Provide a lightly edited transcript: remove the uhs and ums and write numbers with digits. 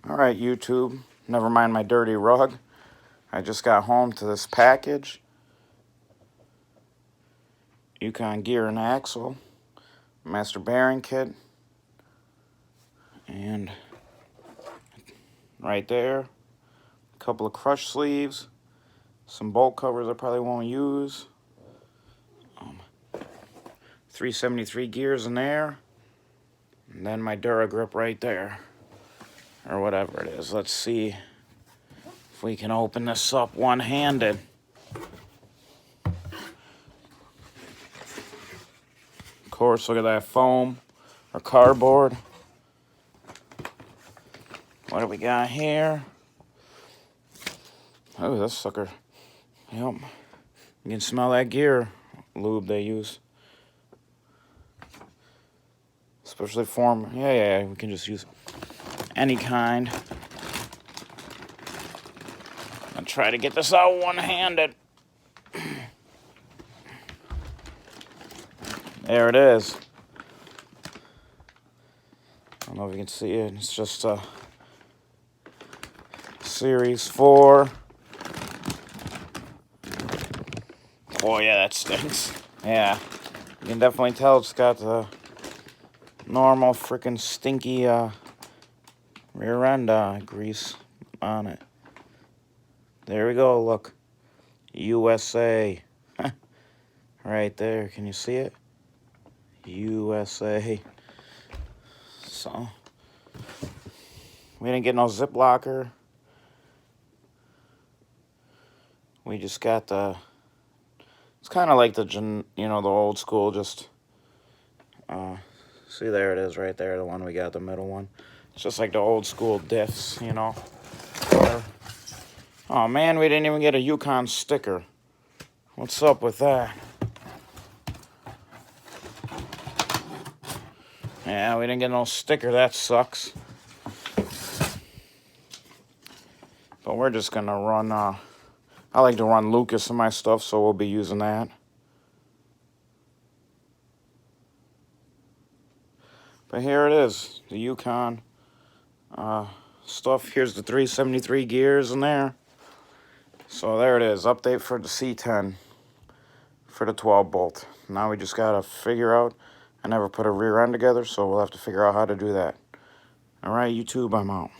Alright, YouTube, never mind my dirty rug. I just got home to this package. Yukon gear and axle, master bearing kit, and right there, a couple of crush sleeves, some bolt covers I probably won't use, 373 gears in there, and then my Dura grip right there, or whatever it is. Let's see if we can open this up one-handed. Of course, look at that foam or cardboard. What do we got here? Oh, this sucker. Yep. You can smell that gear lube they use. Especially form. Yeah, we can just use any kind. I'll try to get this out one-handed. There it is. I don't know if you can see it. It's just a Series 4. Oh yeah, that stinks. Yeah, you can definitely tell it's got the normal freaking stinky rear end grease on it. There we go, look. USA. Right there, can you see it? USA. So, we didn't get no zip locker. We just got the, it's kind of like the, the old school, just, see, there it is right there, the one we got, the middle one. It's just like the old school diffs, Oh man, we didn't even get a Yukon sticker. What's up with that? Yeah, we didn't get no sticker, that sucks. But we're just gonna run, I like to run Lucas in my stuff, so we'll be using that. But here it is, the Yukon stuff. Here's the 373 gears in there. So there it is, update for the C10 for the 12 bolt. Now we just gotta figure out, I never put a rear end together, so we'll have to figure out how to do that. Alright, YouTube, I'm out.